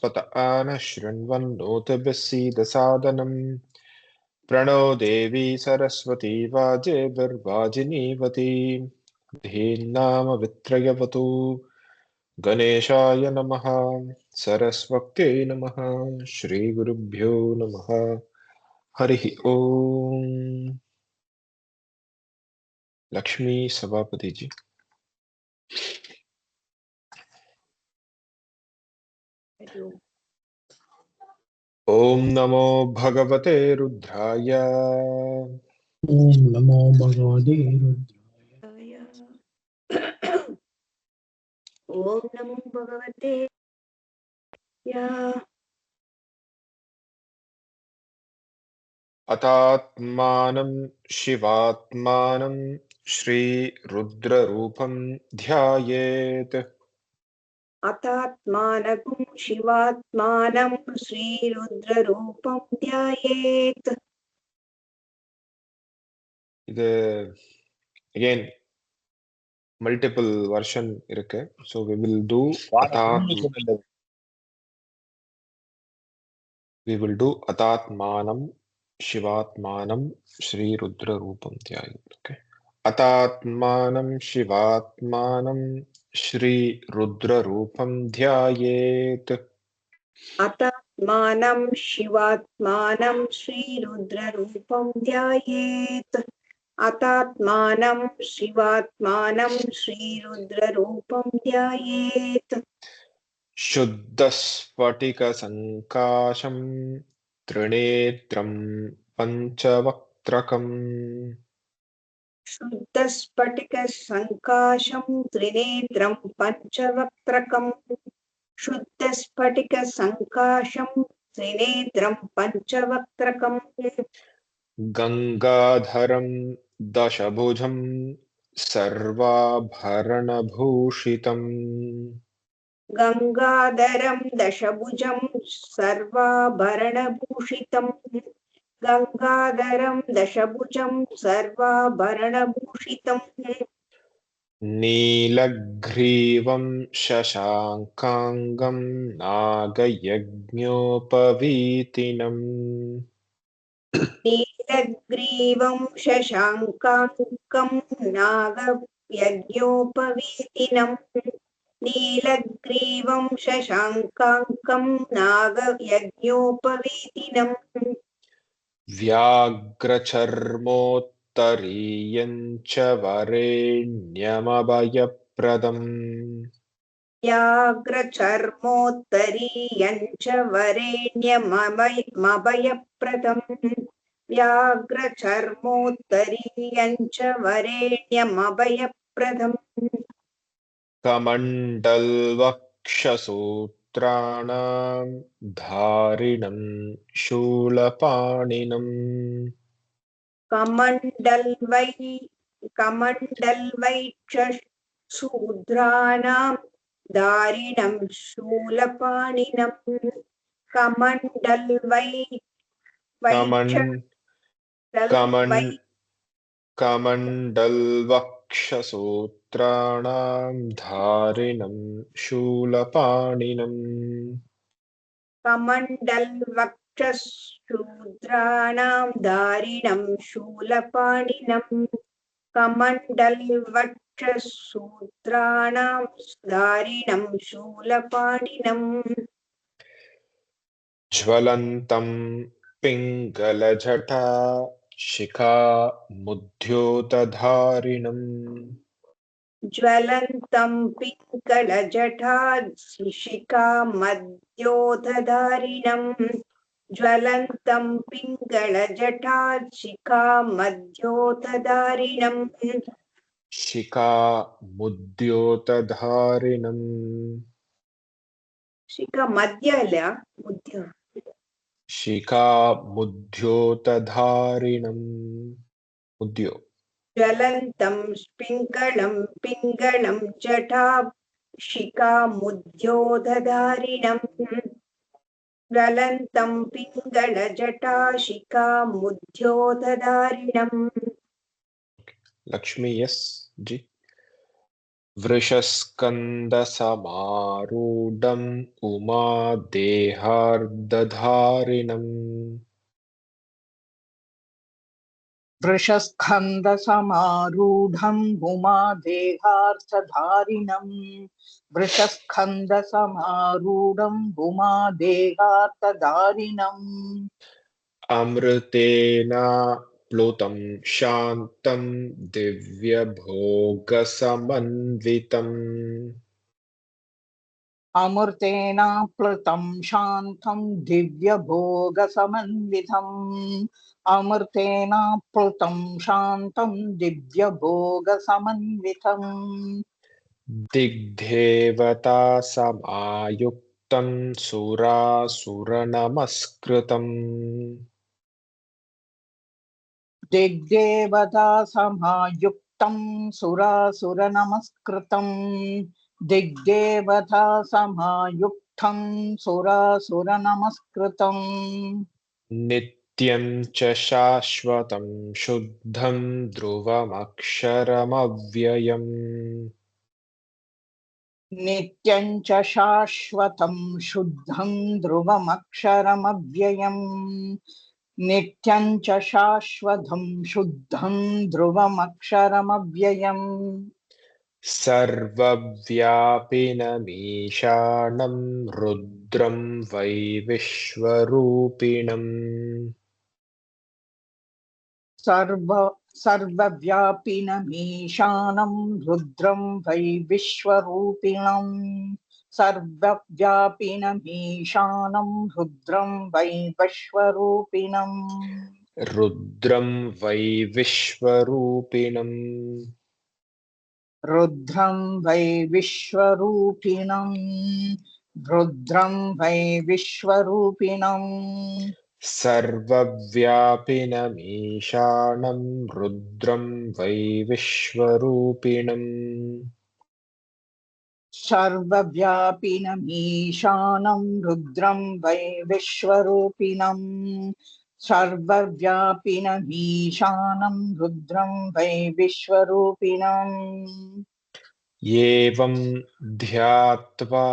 स्वत आनः शृण्वन्नोतिभिः सीदसादनम् प्रणो देवी सरस्वती वाजेभिर्वाजिनीवती धीन्नाम वित्रयवतु गणेशाय नमः सरस्वत्यै नमः श्रीगुरुभ्यो नमः हरिः ओम। लक्ष्मी सभापति जी। ओम नमो भगवते रुद्राय ओम नमो भगवते रुद्राय ओम नमो भगवते अतात्मानं शिवात्मानं श्रीरुद्ररूपं ध्यायेत् अतात्मानं शिवात्मानं श्रीरुद्ररूपं ध्यायेत् இது again multiple version இருக்கு. So we will do अतात्मानं शिवात्मानं श्रीरुद्ररूपं ध्यायेत्. Okay. अतात्मानं शिवात्मानं श्रीरुद्ररूपं ध्यायेत् अतात्मानं शिवात्मानं श्रीरुद्ररूपं ध्यायेत् अतात्मानं शिवात्मानं श्रीरुद्ररूपं ध्यायेत् शुद्धस्फटिकसङ्काशं त्रिनेत्रं पञ्चवक्त्रकम् शुद्धस्फटिकसङ्काशं त्रिनेत्रं पञ्चवक्त्रकम् शुद्धस्फटिकसङ्काशं त्रिनेत्रं पञ्चवक्त्रकम् गङ्गाधरं दशभुजं सर्वाभरणभूषितम् गङ्गाधरं दशभुजं सर्वाभरणभूषितम् गङ्गाधरं दशभुजं सर्वाभरणभूषितम् नीलग्रीवं शशाङ्काङ्गं नागयज्ञोपवीतिनम् नीलग्रीवं शशाङ्काङ्कं नागयज्ञोपवीतिनम् नीलग्रीवं शशाङ्काङ्कं नागयज्ञोपवीतिनम् व्याघ्रचर्मोत्तरीयं च वरेण्यमभयप्रदम् व्याघ्रचर्मोत्तरीयं च वरेण्यमभयप्रदम् व्याघ्रचर्मोत्तरीयं च वरेण्यमभयप्रदम् कमण्डलवक्षसूत्राणां धारिणं शूलपाणिनम् कमण्डलवैक्षशूद्राणां धारिणं शूलपाणिनम् कमण्डलवक्षसूत्राणां धारिणं शूलपाणिनम् कमण्डलवक्षशूद्राणां धारिणं शूलपाणिनम् कमण्डलवक्षसूत्राणां धारिणं शूलपाणिनम् ज्वलन्तं पिङ्गलजटा शिखामुद्योतधारिणम् ज्वलन्तं पिङ्गलजटा शिखामध्योदधारिणम् ज्वलन्तं पिङ्गलजटा शिखामध्योदधारिणम् शिखामुद्योतधारिणम् शिखामध्य अല്ല मुद्य शिखामुद्योतधारिणम् उद्यो ज्वलन्तं पिङ्गलं जटा शिखामुद्योतधारिणम् ज्वलन्तं पिङ्गलजटा शिखामुद्योतधारिणम् लक्ष्मी यस जी। वृषस्कन्दसमारूढम् उमादेहार्दधारिणम् वृषस्कन्दसमारूढम् भूमादेहार्थधारिणम् वृषस्कन्दसमारूढम् भूमादेहार्थधारिणम् अमृतेन प्लुतं शान्तं दिव्यभोगसमन्वितम् अमृतेन प्लुतं शान्तं दिव्यभोगसमन्वितम् अमृतेन प्लुतं शान्तं दिव्यभोगसमन्वितम् दिग्देवता समायुक्तं सुरासुरनमस्कृतम् दिग्देवता समायुक्तं सुरासुरनमस्कृतम् दिग्देवता समायुक्तं सुरासुरनमस्कृतम् नित्यं च शाश्वतं शुद्धं ध्रुवमक्षरमव्ययम् नित्यं च शाश्वतं शुद्धं ध्रुवमक्षरमव्ययम् नित्यं च शाश्वतं शुद्धं ध्रुवमक्षरमव्ययम् सर्वव्यापिनमीशानं रुद्रं वै विश्वरूपिणम् सर्वव्यापिनमीशानं रुद्रं वै विश्वरूपिणम् सर्वव्यापिनमीशानं रुद्रं वै विश्वरूपिणम् रुद्रं वै विश्वरूपिणम् रुद्रं वै विश्वरूपिणम् रुद्रं वै विश्वरूपिणम् सर्वव्यापिनमीशानं रुद्रं वै विश्वरूपिणम् सर्वव्यापिनमीशानं रुद्रं वै विश्वरूपिणम् सर्वव्यापिनमीशानं रुद्रं वै विश्वरूपिणम् एवं ध्यात्वा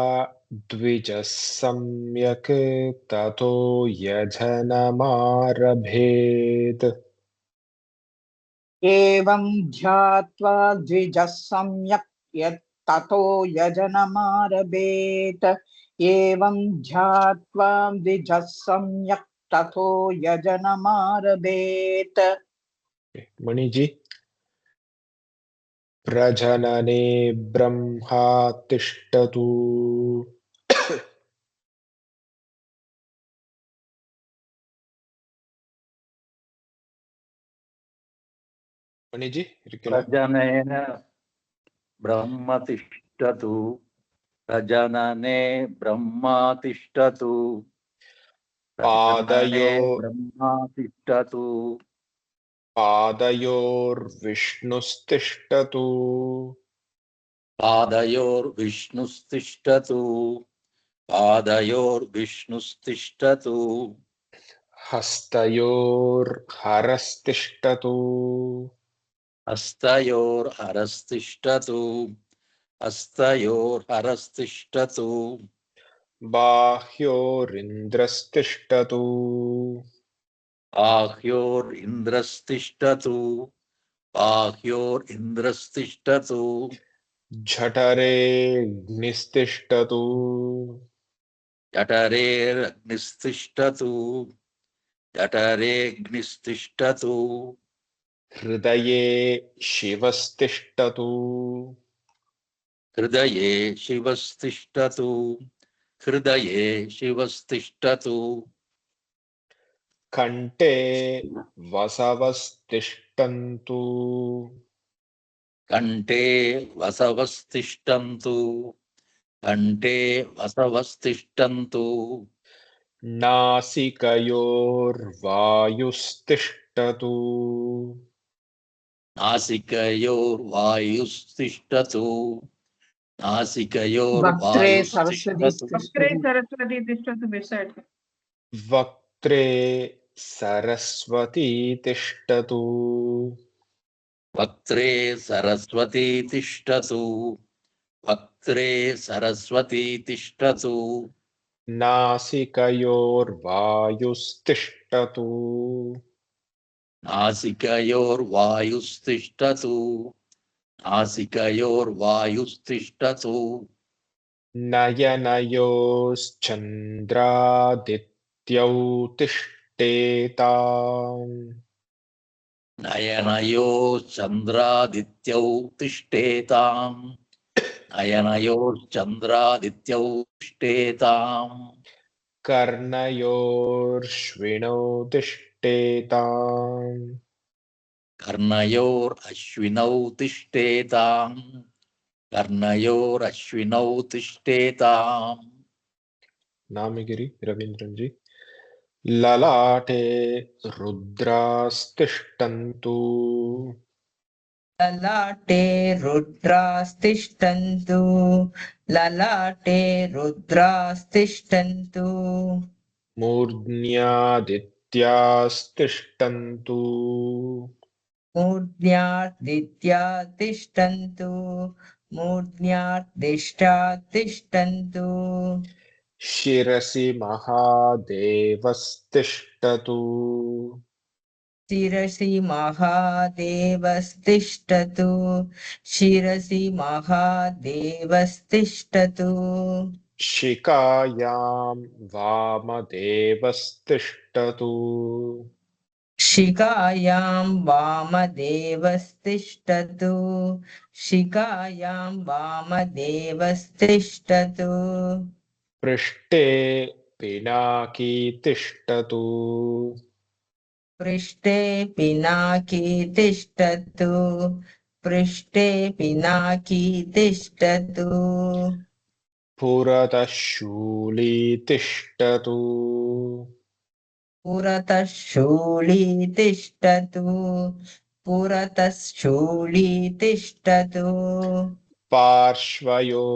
द्विजः सम्यक् ततो यजनमारभेत् एवं ध्यात्वा द्विजः सम्यक् ततो यजनमारभेत् एवं ध्यात्वा द्विजः सम्यक् ततो यजनमारभेत् मणिजी प्रजनने ब्रह्मा तिष्ठतु मणिजी इरिक्किल्ला प्रजनेन ब्रह्म तिष्ठतु प्रजनने ब्रह्मा तिष्ठतु प्रजनने ब्रह्मा तिष्ठतु पादयोर्विष्णुस्तिष्ठतु पादयोर्विष्णुस्तिष्ठतु पादयोर्विष्णुस्तिष्ठतु हस्तयोर्हरस्तिष्ठतु हस्तयोर्हरस्तिष्ठतु हस्तयोर्हरस्तिष्ठतु बाह्योरिन्द्रस्तिष्ठतु बाह्योरिन्द्रस्तिष्ठतु बाह्योरिन्द्रस्तिष्ठतु जठरेऽग्निस्तिष्ठतु जठरेऽग्निस्तिष्ठतु जठरेऽग्निस्तिष्ठतु हृदये शिवस्तिष्ठतु हृदये शिवस्तिष्ठतु हृदये शिवस्तिष्ठतु कण्ठे वसवस्तिष्ठन्तु कण्ठे वसवस्तिष्ठन्तु कण्ठे वसवस्तिष्ठन्तु नासिकयोर्वायुस्तिष्ठतु नासिकयोर्वायुस्तिष्ठतु वक्त्रे सरस्वती नासिकयोर्वायुस्तिष्ठतु वक्रे सरस्वती तिष्ठतु beside her. वक्त्रे सरस्वती तिष्ठतु वक्त्रे सरस्वती तिष्ठतु वक्त्रे सरस्वती तिष्ठतु नासिकयोर्वायुस्तिष्ठतु नासिकयोर्वायुस्तिष्ठतु नासिकयोर्वायुस्तिष्ठतु नयनयोश्चन्द्रादित्यौ तिष्ठेताम् नयनयोश्चन्द्रादित्यौ तिष्ठेताम् नयनयोश्चन्द्रादित्यौ तिष्ठेताम् कर्णयोर्श्विनौ तिष्ठेताम् कर्णयोरश्विनौ तिष्ठेताम् कर्णयोरश्विनौ तिष्ठेताम् नामगिरि रवीन्द्रन जी ललाटे रुद्रास्तिष्ठन्तु ललाटे रुद्रास्तिष्ठन्तु ललाटे रुद्रास्तिष्ठन्तु मूर्ध्न्यादित्यास्तिष्ठन्तु मूर्ध्यादित्या तिष्ठन्तु मूर्ध्यादिष्टा तिष्ठन्तु शिरसि महादेवस्तिष्ठतु शिरसि महादेवस्तिष्ठतु शिरसि महादेवस्तिष्ठतु शिखायां वामदेवस्तिष्ठतु शिखायां वामदेवस्तिष्ठतु शिखायां वामदेवस्तिष्ठतु पृष्ठे पिनाकी तिष्ठतु पृष्ठे पिनाकी तिष्ठतु पृष्ठे पिनाकी तिष्ठतु पुरतः शूली तिष्ठतु पुरतः शूली तिष्ठतु पुरतः शूली तिष्ठतु पार्श्वयो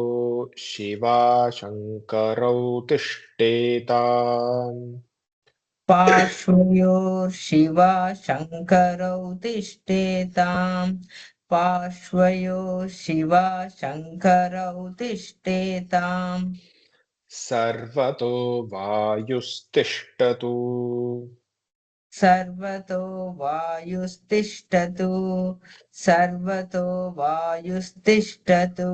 शिवाशङ्करौ तिष्ठेताम् पार्श्वयोर्शिवा शङ्करौ तिष्ठेताम् पार्श्वयो शिवा शङ्करौ तिष्ठेताम् सर्वतो वायुस्तिष्ठतु सर्वतो वायुस्तिष्ठतु सर्वतो वायुस्तिष्ठतु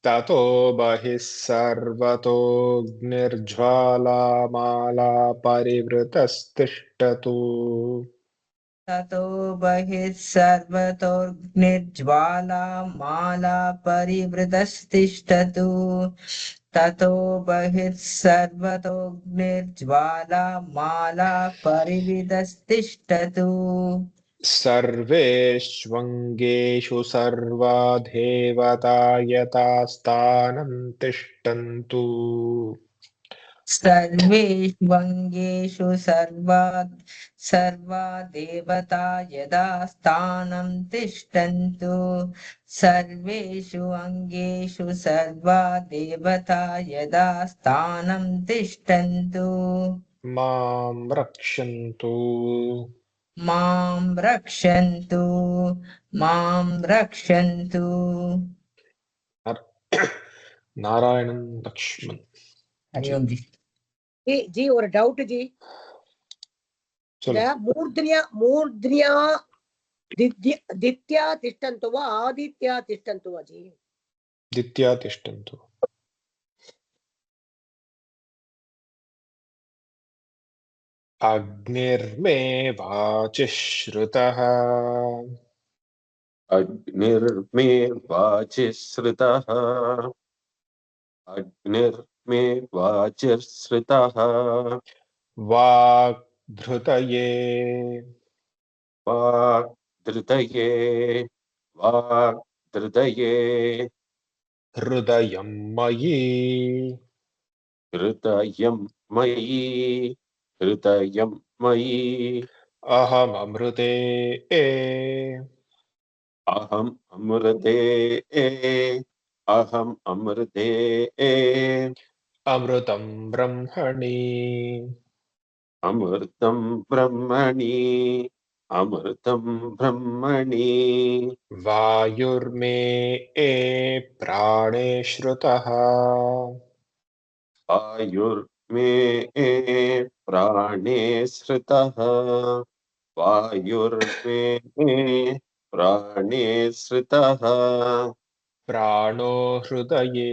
ततो बहिः सर्वतोऽग्निर्ज्वालामाला परिवृतस्तिष्ठतु ततो बहिः सर्वतोऽग्निर्ज्वालामाला परिवृतस्तिष्ठतु ततो बहिः सर्वतोऽग्निर्ज्वालामाला परिवृतस्तिष्ठतु सर्वेष्वङ्गेषु सर्वा देवता यथास्थानं तिष्ठन्तु सर्वेष्वङ्गेषु सर्वा देवता यदा स्थानं तिष्ठन्तु सर्वेषु अङ्गेषु सर्वा देवता यदा स्थानं तिष्ठन्तु मां रक्षन्तु मां रक्षन्तु मां रक्षन्तु नारायणं लक्ष्मण हरि ओम जी ஜி ஒரு டவுட் ஜி இந்த மூர்த்னியா தித்யா திஷ்டந்து வா ஆதித்யா திஷ்டந்து வா ஜி दित्या तिष्ठन्तु अग्निर्मे वाचिः श्रुतः अग्निर्मे वाचिश्रुतः अग्निर्मे वाचिश्रुतः वाग्धृतये वाग्धृतये वाग्धृतये हृदयं मयि हृदयं मयि हृदयं मयि अहममृते अहम् अमृते अहम् अमृते अमृतं ब्रह्मणि अमृतं ब्रह्मणि अमृतं ब्रह्मणि वायुर्मे प्राणे श्रुतः वायुर्मे प्राणे श्रुतः वायुर्मे प्राणे श्रुतः प्राणो हृदये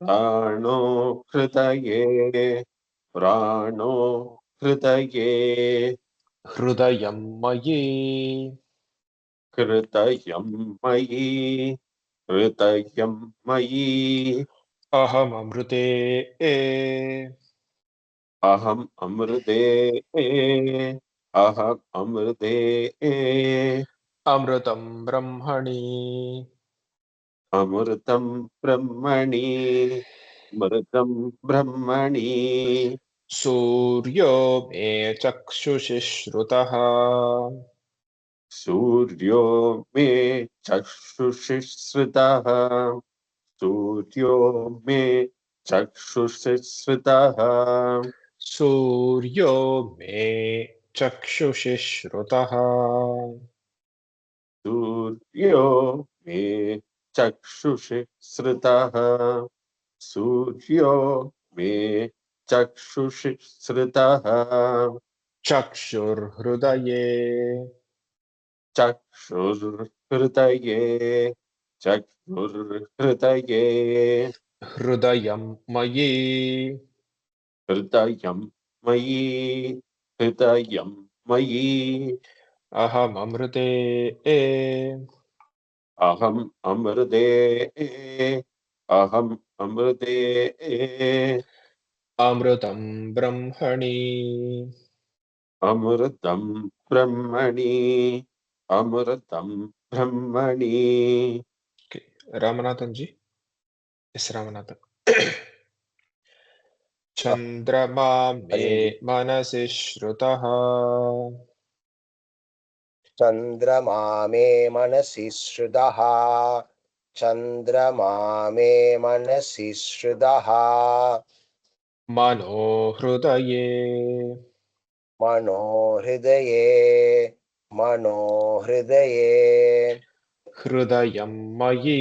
प्राणो हृदये प्राणो हृदये हृदयं मयि हृदयं मयि हृदयं मयि अहममृते अहम् अमृते अहम् अमृते अमृतं ब्रह्मणि अमृतं ब्रह्मणि अमृतं ब्रह्मणि सूर्यो मे चक्षुषि श्रुतः सूर्यो मे चक्षुषि श्रुतः सूर्यो मे चक्षुषि श्रुतः सूर्यो मे चक्षुषि श्रुतः सूर्यो मे चक्षुषि श्रुतः सूर्यो मे चक्षुषि श्रुतः चक्षुर्हृदये चक्षुर्हृदये चक्षुर्हृदये हृदयं मयि हृदयं मयि हृदयं मयि अहममृते अहम् अमृते अहम् अमृते अमृतं ब्रह्मणि अमृतं ब्रह्मणि अमृतं ब्रह्मणि रामनाथन जी इस रामनाथन चंद्रमा मे मनसि श्रुतः चंद्रमा मे मनसि श्रुतः चंद्रमा मे मनसि श्रुतः मनो हृदये मनो हृदये मनो हृदये हृदयं मयि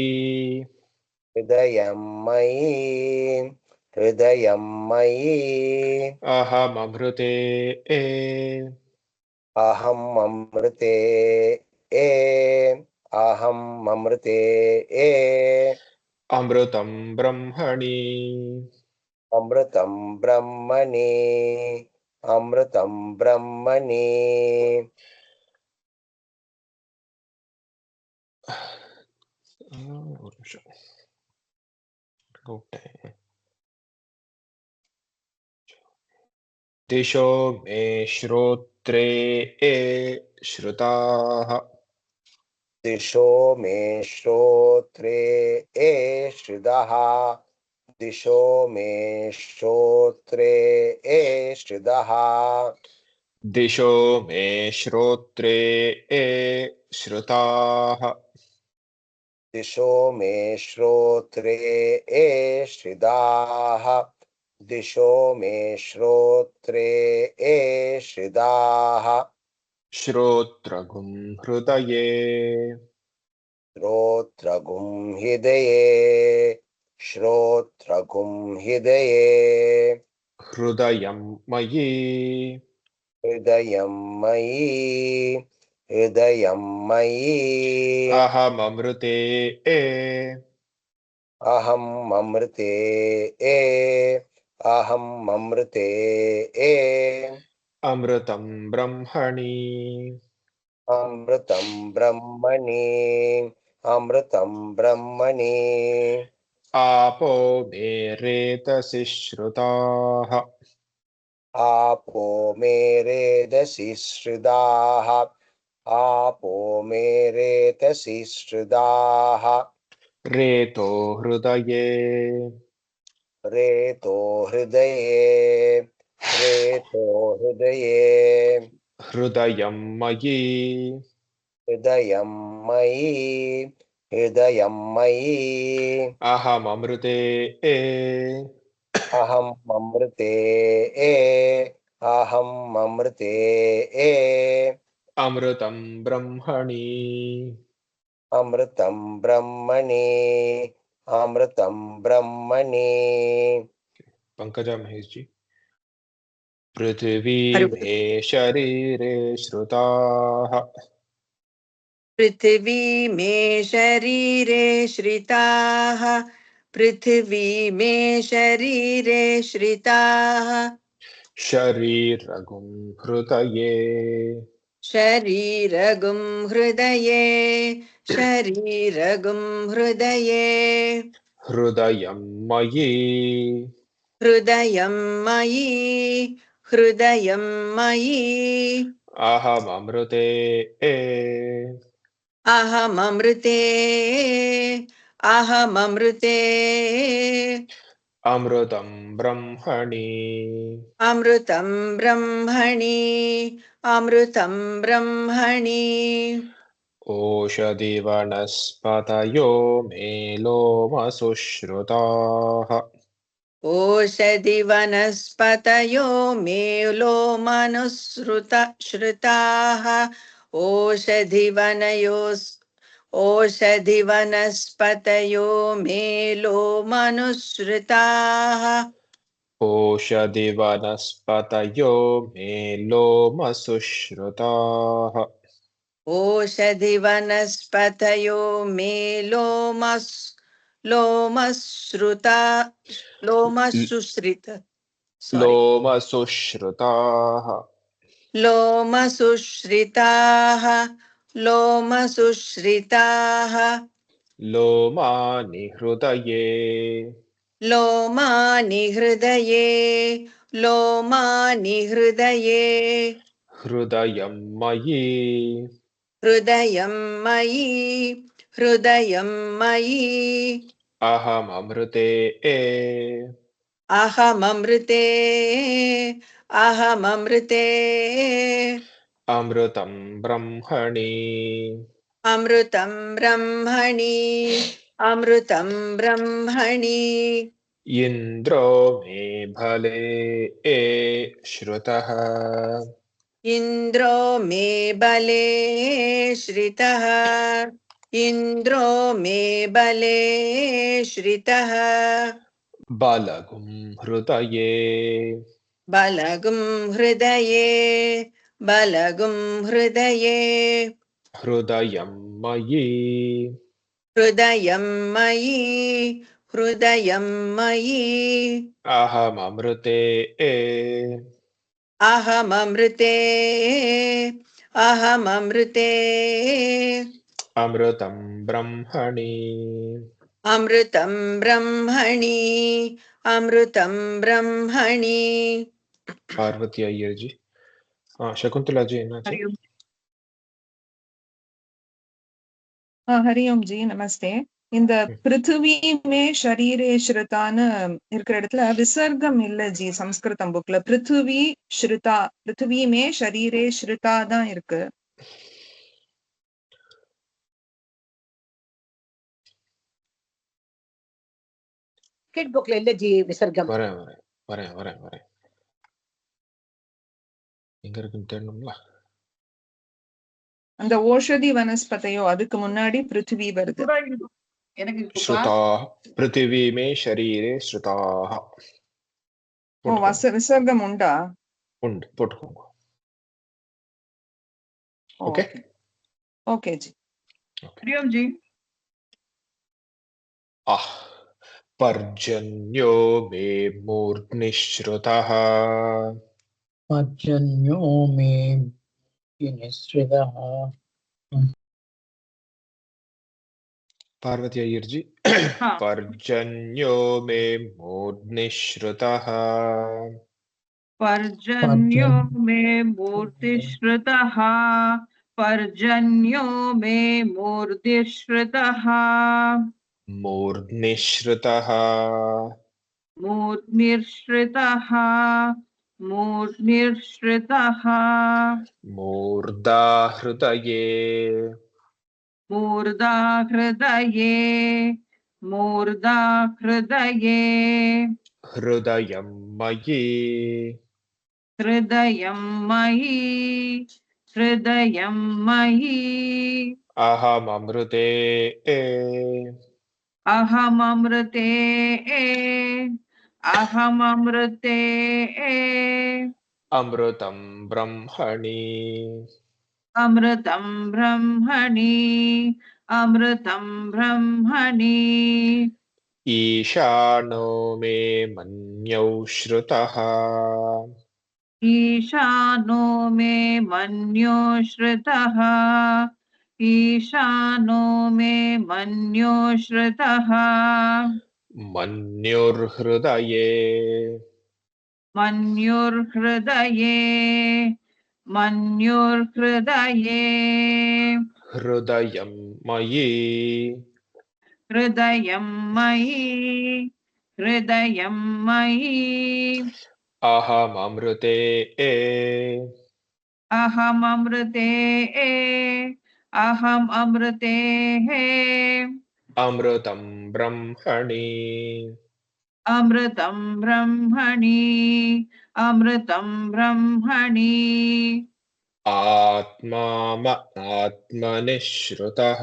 हृदयं मयि हृदयं मयि अहममृते अहम् अमृते अहम् अमृते अमृतं ब्रह्मणि अमृतं ब्रह्मणि अमृतं ब्रह्मणि दिशो मे श्रोत्रे श्रुताः दिशो मे श्रोत्रे श्रुतः दिशो मे श्रोत्रे श्रुतः दिशो मे श्रोत्रे श्रुताः दिशो मे श्रोत्रे श्रुताः दिशो मे श्रोत्रे श्रुताः श्रोत्रगुं हृदये श्रोत्रगुं हृदये श्रोत्रगुं हृदये हृदयं मयि हृदयं मयि हृदयं मयि अहममृते अहम् अमृते अहम् अमृते अमृतं ब्रह्मणि अमृतं ब्रह्मणि अमृतं ब्रह्मणि आपो मे रेतसि श्रुताः आपो मे रेतसि श्रुताः आपो मे रेतसि श्रुताः रेतो हृदये रेतो हृदये रेतो हृदये हृदयं मयि हृदयं मयि हृदयं मयि अहममृते अहम् अमृते अहम् अमृते अमृतं ब्रह्मणि अमृतं ब्रह्मणि अमृतं ब्रह्मणि पंकजा महेश जी पृथिवी मे शरीरे श्रुताः पृथिवी मे शरीरे श्रिताः पृथिवी मे शरीरे श्रिताः शरीरगुं हृदये शरीरगुं हृदये शरीरगुं हृदये हृदयं मयि हृदयं मयि हृदयं मयि अहममृते अहममृते अहममृते अमृतं ब्रह्मणि अमृतं ब्रह्मणि अमृतं ब्रह्मणि ओषधिवनस्पतयो मे लोमसुश्रुताः ओषधिवनस्पतयो मे लोमनुसृताः ओषधिवनस्पतयो मे लोमनुसृताः ओषधिवनस्पतयो मे लोमसुश्रुताः ओषधिवनस्पतयो मे लोमसुश्रुताः लोमसुश्रिताः लोमानि हृदये लोमानि हृदये लोमानि हृदये हृदयं मयि हृदयं मयि हृदयं मयि अहममृते अहममृते अहममृते अमृतं ब्रह्मणि अमृतं ब्रह्मणि अमृतं ब्रह्मणि इन्द्रो मे भले श्रुतः इन्द्रो मे बले श्रितः इन्द्रो मे बले श्रितः बलगुं हृदये बलगुं हृदये बलगुं हृदये हृदयं मयि हृदयं मयि हृदयं मयि अहममृते अहममृते अहममृते अमृतं ब्रह्मणि अमृतं ब्रह्मणि अमृतं ब्रह्मणि पार्वती अय्यर जी शकुंतला जी एनाची ஹரி ஓம் ஜி நமஸ்தே. இந்த பிருத்திவி மே ஷரீரே ஸ்ருதான்னு இருக்கிற இடத்துல விசர்க்கம் இல்ல ஜி சம்ஸ்கிருதம் புக்ல. பிருத்திவி ஸ்ருதா, பிருத்திவி மே ஷரீரே ஸ்ருதா தான் இருக்கு. கிட் புக்ல இல்ல ஜி விசர்க்கம். வரேன் எங்க இருக்குன்னு தெரியணும்ல. அந்த ஓஷதி வனஸ்பதையோ அதுக்கு முன்னாடி பிருத்திவி வருது. श्रुता पृथिवी में शरीरे श्रुताः. ஓ விசர்க்கம் உண்டா? உண்டு, போட்டுக்கோங்க. Okay okay ji. हरिओम जी. पर्जन्यो मे मूर्ध्नि श्रुतः पर्जन्यो मे निःसृतः. पार्वती अय्यर जी पर्जन्यो मे मूर्ध्नि श्रुतः पर्जन्यो मे मूर्तिश्रुतः पर्जन्यो मे मूर्तिश्रुतः मूर्ध्निश्रुतः मूर्ध्निश्रुतः मूर्ध्निश्रुतः मूर्धा हृदये मूर्धा हृदये मूर्धा हृदये हृदयं मयि हृदयं मयि हृदयं मयि अहममृते अहममृते अहममृते अमृतं ब्रह्मणि अमृतं ब्रह्मणि अमृतं ब्रह्मणि ईशानो मे मन्यौ श्रुतः ईशानो मे मन्यो श्रुतः ईशानो मे मन्यो श्रुतः मन्युर्हृदये मन्युर्हृदये मन्युर्हृदये हृदयं मयि हृदयं मयि हृदयं मयि अहममृते अहममृते अहममृते अमृतं ब्रह्मणि अमृतं ब्रह्मणि अमृतं ब्रह्मणि आत्मनि श्रुतः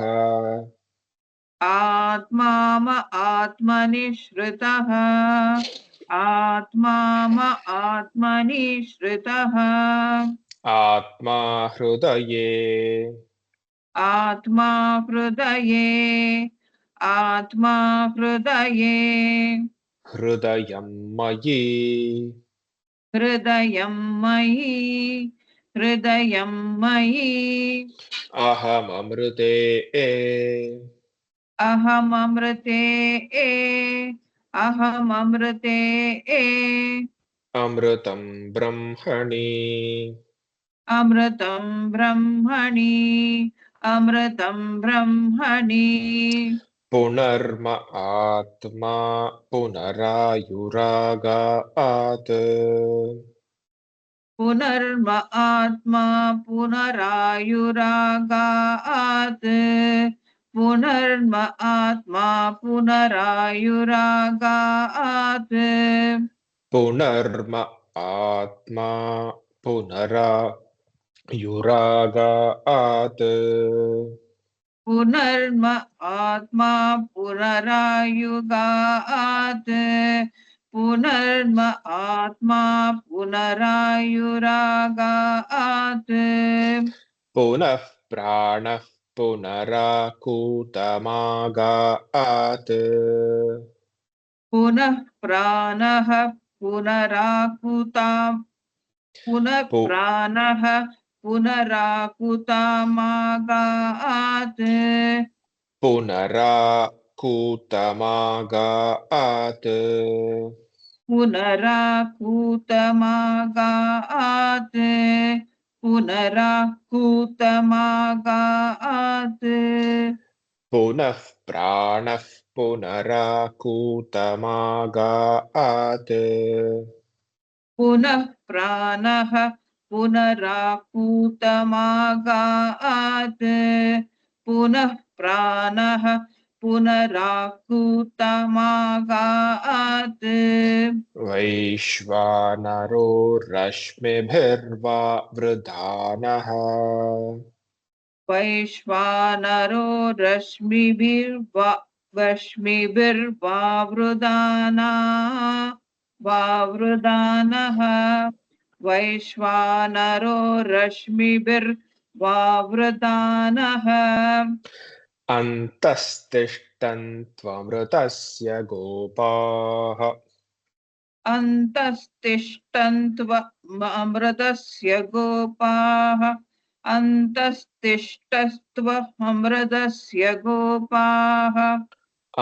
आत्मनि श्रुतः आत्मनि श्रुतः आत्मा हृदये आत्मा हृदये आत्मा हृदये हृदयं मयि हृदयं मयि हृदयं मयि अहममृते अहममृते अहममृते अमृतं ब्रह्मणि अमृतं ब्रह्मणि अमृतं ब्रह्मणि पुनर्म आत्मा पुनरायुरागात् पुनर्म आत्मा पुनरायुरागात् पुनर्म आत्मा पुनरायुरागात् पुनर्म आत्मा पुनरायुरागात् पुनर्म आत्मा पुनरायुगात् पुनर्म आत्मा पुनरायुरागात् पुनः प्राणः पुनराकूतमागात् पुनः प्राणः पुनराकुता पुनः प्राणः पुनराकुतमागात् पुनराकूतमागात् पुनराकुतमागात् पुनराकुतमागात् पुनः प्राणः पुनराकूतमागात् पुनः प्राणः पुनराकुतमागात् पुनः प्राणः पुनराकुतमागात् वैश्वानरो रश्मिभिर्वा वृधानः वैश्वानरो रश्मिभिर्वावृदानः वैश्वानरो रश्मिभिर्वावृदानः अन्तस्तिष्ठन्त्वमृतस्य गोपाः अन्तस्तिष्ठन्त्वमृतस्य गोपाः अन्तस्तिष्ठस्त्वमृतस्य गोपाः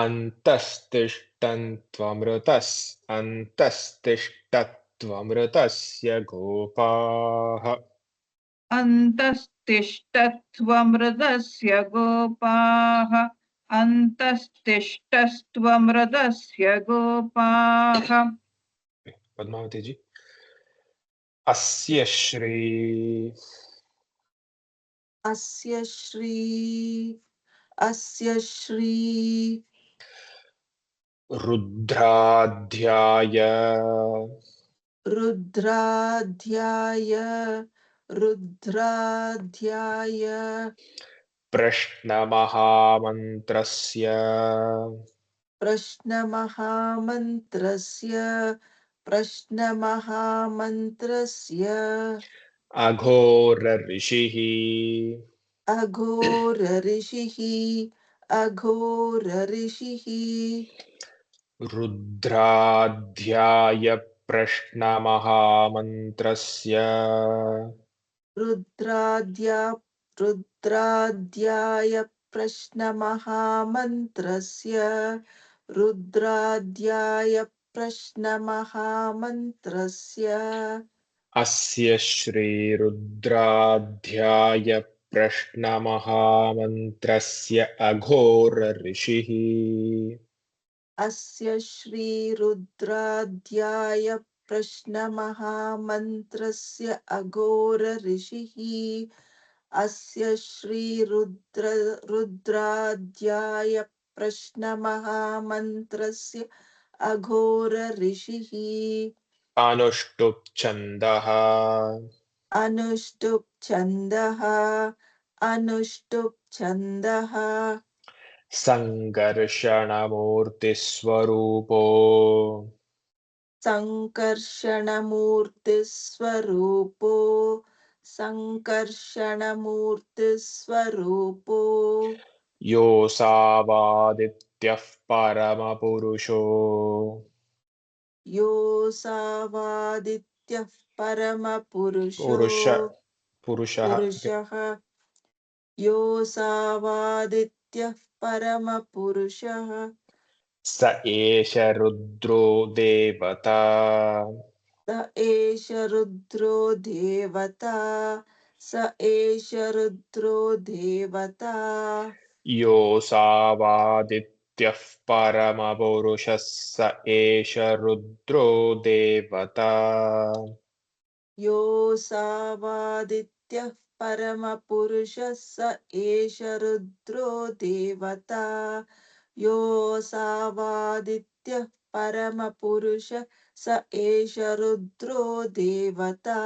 अन्तस्तिष्ठत्वमृतस्य गोपाः अन्तस्तिष्ठत्वमृतस्य गोपाः अन्तस्तिष्ठस्त्वमृतस्य गोपाः पद्मावती जी अस्य श्री रुद्राध्याय रुद्राध्याय रुद्राध्याय प्रश्नमहामन्त्रस्य प्रश्नमहामन्त्रस्य प्रश्नमहामन्त्रस्य अघोरऋषिः अघोरऋषिः अघोरऋषिः रुद्राध्याय प्रश्नमहामन्त्रस्य रुद्राध्याय प्रश्नमहामन्त्रस्य रुद्राध्याय प्रश्नमहामन्त्रस्य अस्य श्रीरुद्राध्याय प्रश्नमहामन्त्रस्य अघोरऋषिः अस्य श्रीरुद्राध्याय प्रश्नमहामन्त्रस्य अघोरऋषिः अस्य रुद्राध्याय प्रश्नमहामन्त्रस्य अघोरऋषिः अनुष्टुप् छन्दः अनुष्टुप् छन्दः अनुष्टुप् छन्दः सङ्कर्षणमूर्तिस्वरूपो सङ्कर्षणमूर्तिस्वरूपो सङ्कर्षणमूर्तिस्वरूपो योऽसावादित्यः परमपुरुषो योऽसावादित्यः परमपुरुषो पुरुषः पुरुषः योऽसावादित्यः परमपुरुषः स एष रुद्रो देवता स एष रुद्रो देवता स एष रुद्रो देवता योऽसावादित्यः परमपुरुषः स एष रुद्रो देवता योऽसावादित्यः परमपुरुषः स एष रुद्रो देवता योऽसावादित्यः परमपुरुषः स एष रुद्रो देवता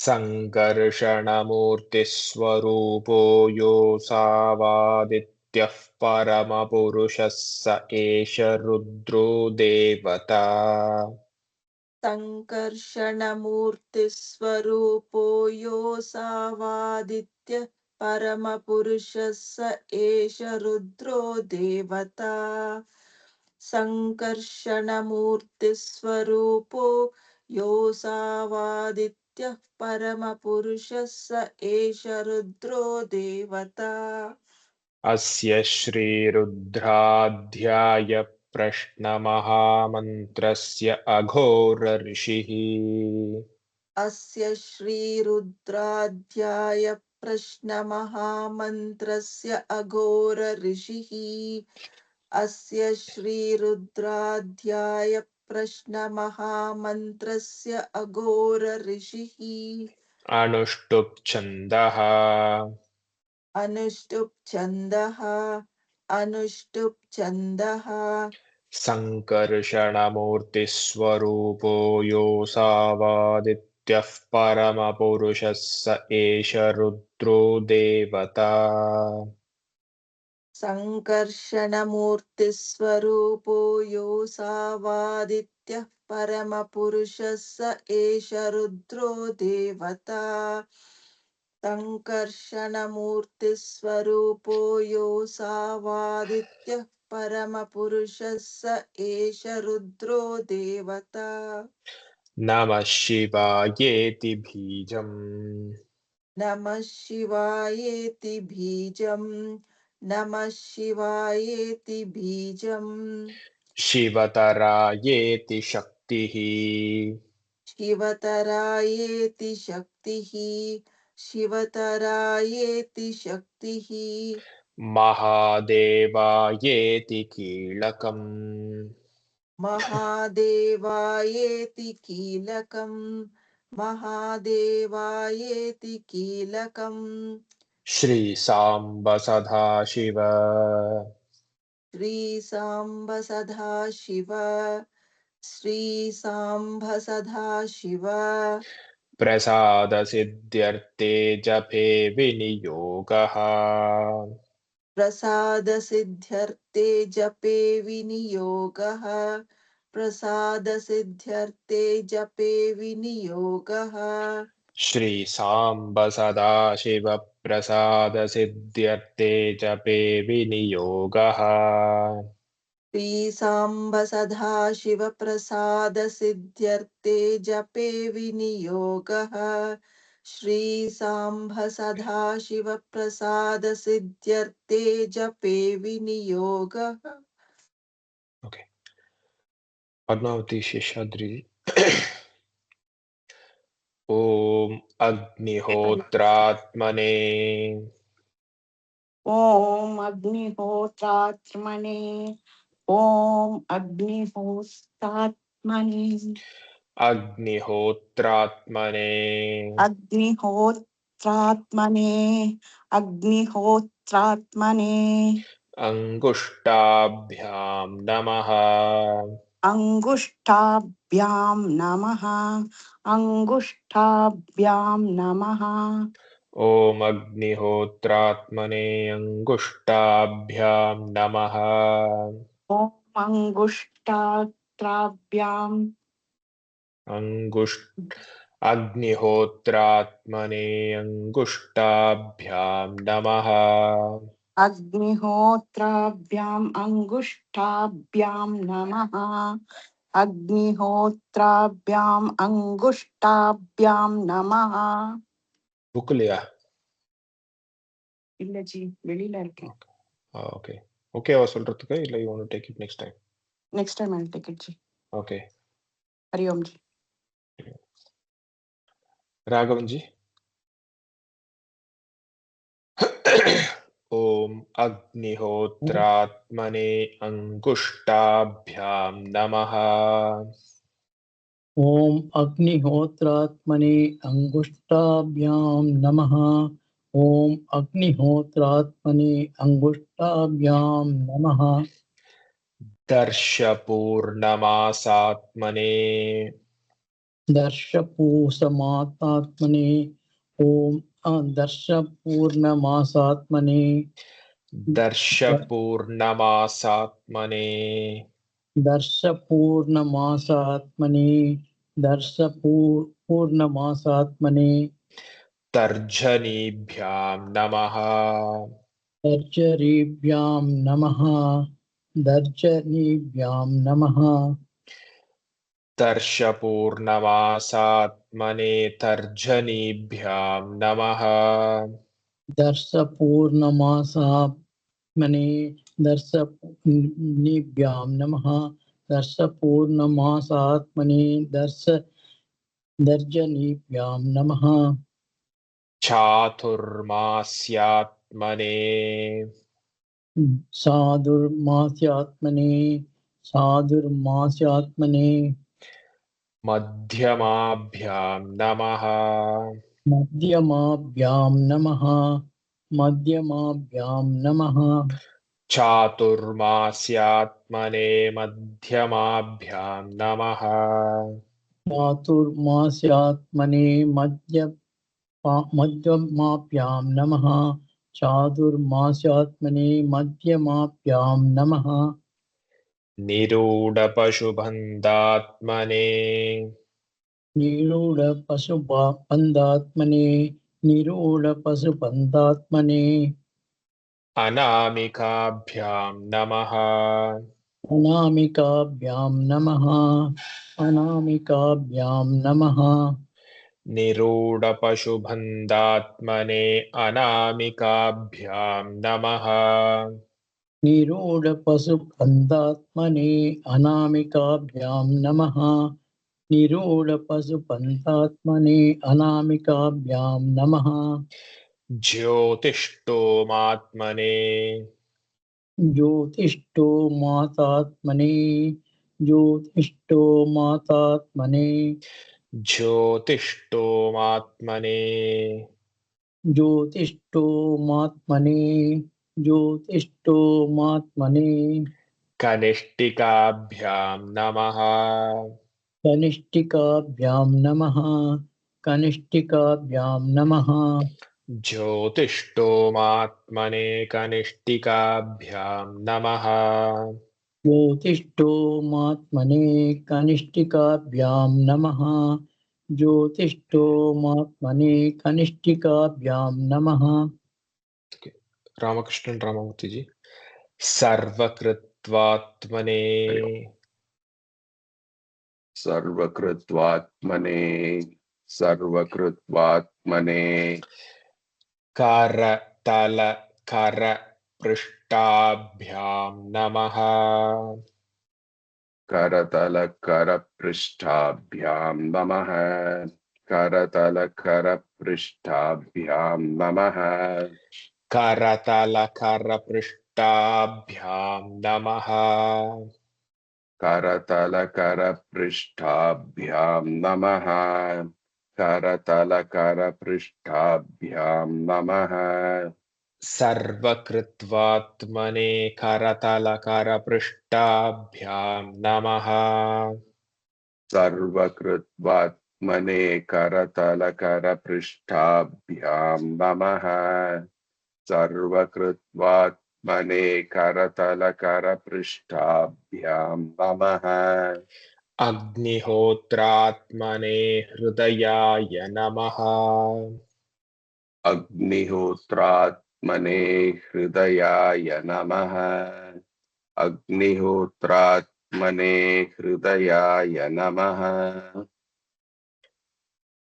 सङ्कर्षणमूर्तिस्वरूपो योऽसावादित्यः परमपुरुषः स एष रुद्रो देवता सङ्कर्षणमूर्तिस्वरूपो योऽसावादित्यः परमपुरुषः स एष रुद्रो देवता सङ्कर्षणमूर्तिस्वरूपो योऽसावादित्यः परमपुरुषः स एष रुद्रो देवता अस्य श्रीरुद्राध्याय प्रश्नमहामन्त्रस्य अघोरऋषिः अस्य श्रीरुद्राध्याय प्रश्नमहामन्त्रस्य अघोरऋषिः अस्य श्रीरुद्राध्याय प्रश्नमहामन्त्रस्य अघोरऋषिः अनुष्टुप् छन्दः अनुष्टुप् छन्दः अनुष्टुप् छन्दः सङ्कर्षणमूर्तिस्वरूपो योऽसावादित्यः परमपुरुषः स एष रुद्रो देवता सङ्कर्षणमूर्तिस्वरूपो योऽसावादित्यः परमपुरुषः स एष रुद्रो देवता सङ्कर्षणमूर्तिस्वरूपो योऽसावादित्यः परमपुरुषः स एष रुद्रो देवता नमः शिवायेति बीजम् नमः शिवायेति बीजम् नमः शिवायेति बीजम् शिवतरायेति शक्तिः शिवतरायेति शक्तिः शिवतरायेति शक्तिः महादेवायेति कीलकम् महादेवायेति कीलकम् महादेवायेति कीलकम् श्रीसाम्ब सदाशिव श्रीसाम्ब सदाशिव श्री सांब सदाशिव प्रसादसिद्ध्यर्थे जपे विनियोगः प्रसाद सिद्ध्यर्थे जपे विनियोगः प्रसाद सिद्ध्यर्थे जपे विनियोगः श्री सांब सदाशिव प्रसादसिद्ध्यर्थे जपे विनियोगः श्री सांब सदाशिव प्रसाद सिद्ध्यर्थे जपे विनियोगः श्री सांब सदाशिव प्रसाद सिद्ध्यर्थे जपे विनियोगः ओके पद्मावती शेषाद्रि ओम अग्निहोत्रात्मने ॐ अग्निहोत्रात्मने ॐ अग्निहोत्रात्मने अग्निहोत्रात्मने अग्निहोत्रात्मने अग्निहोत्रात्मने अंगुष्टाभ्याम नमः अंगुष्ठाभ्यां नमः अंगुष्ठाभ्यां नमः ओम अग्निहोत्रात्मने अंगुष्टाभ्याम नमः ॐ अंगुष्ठाभ्यां अग्निहोत्रात्मने अंगुष्टाभ्याम नमः अग्निहोत्राभ्याम् अंगुष्ठाभ्यां नमः अग्निहोत्राभ्याम् अंगुष्ठाभ्यां नमः बुक लिया இல்ல ஜி வெளியில இருக்கேன் ओके ओके அவ சொல்றதுக்கு இல்ல you want to take it next time next time I'll take it ji okay Hari Om ji Raghavan ji ओम अग्निहोत्रात्मने अंगुष्टाभ्याम नमः ॐ अग्निहोत्रात्मने अंगुष्ठाभ्यां नमः ॐ अग्निहोत्रात्मने अंगुष्ठाभ्यां नमः दर्शपूर्णमासात्मने दर्शपूसमातात्मने ॐ दर्शपूर्णमासात्मने दर्शपूर्णमासात्मने दर्शपूर्णमासात्मने दर्शपूर्णमासात्मने तर्जनीभ्यां नमः तर्जनीभ्यां नमः दर्जनीभ्यां नमः दर्शपूर्णमासात्मने तर्जनीभ्यां नमः दर्शपूर्णमासात्मने दर्शनीभ्यां नमः दर्शपूर्णमासात्मने दर्जनीभ्यां नमः चातुर्मास्यात्मने साधुर्मास्यात्मने मध्यमाभ्यां नमः मध्यमाभ्यां नमः मध्यमाभ्यां नमः चातुर्मास्यात्मने मध्यमाभ्यां नमः चातुर्मास्यात्मने मध्यमाभ्यां नमः चातुर्मास्यात्मने मध्यमाभ्यां नमः निरूढपशुबन्धात्मने निरूढपशुबन्धात्मने अनामिकाभ्यां नमः अनामिकाभ्यां नमः अनामिकाभ्यां नमः निरूढपशुबन्धात्मने अनामिकाभ्यां नमः निरूढपशुबन्धात्मने अनामिकाभ्यां नमः निरूढपशुबन्धात्मने अनामिकाभ्यां नमः ज्योतिष्टोमात्मने ज्योतिष्टोमातात्मने ज्योतिष्टोमातात्मने ज्योतिष्टोमात्मने ज्योतिष्टोमात्मने ज्योतिष्टोमात्मने कनिष्ठिकाभ्यां नमः कनिष्ठिकाभ्यां नमः कनिष्ठिकाभ्यां नमः ज्योतिष्टोमात्मने कनिष्ठिकाभ्यां नमः ज्योतिष्ठोमात्मने कनिष्ठिकाभ्यां नमः ज्योतिष्ठोमात्मने कनिष्ठिकाभ्यां नमः रामकृष्णन राममूर्ति जी सर्वकृत्वात्मने सर्वकृत्वात्मने सर्वकृत्वात्मने करतल कर पृष्ठाभ्यां नमः करतल कर पृष्ठाभ्यां नमः करतल कर पृष्ठाभ्यां नमः करतल कर पृष्ठाभ्यां नमः करतल कर पृष्ठाभ्यां नमः करतल कर पृष्ठाभ्यां नमः सर्वकृत्वात्मने करतल कर पृष्ठाभ्यां नमः सर्वकृत्वात्मने करतल कर पृष्ठाभ्यां नमः सर्वकृत्वात्मने करतल कर पृष्ठाभ्यां नमः अग्निहोत्रात्मने हृदयाय नमः अग्निहोत्रात्मने हृदयाय नमः अग्निहोत्रात्मने हृदयाय नमः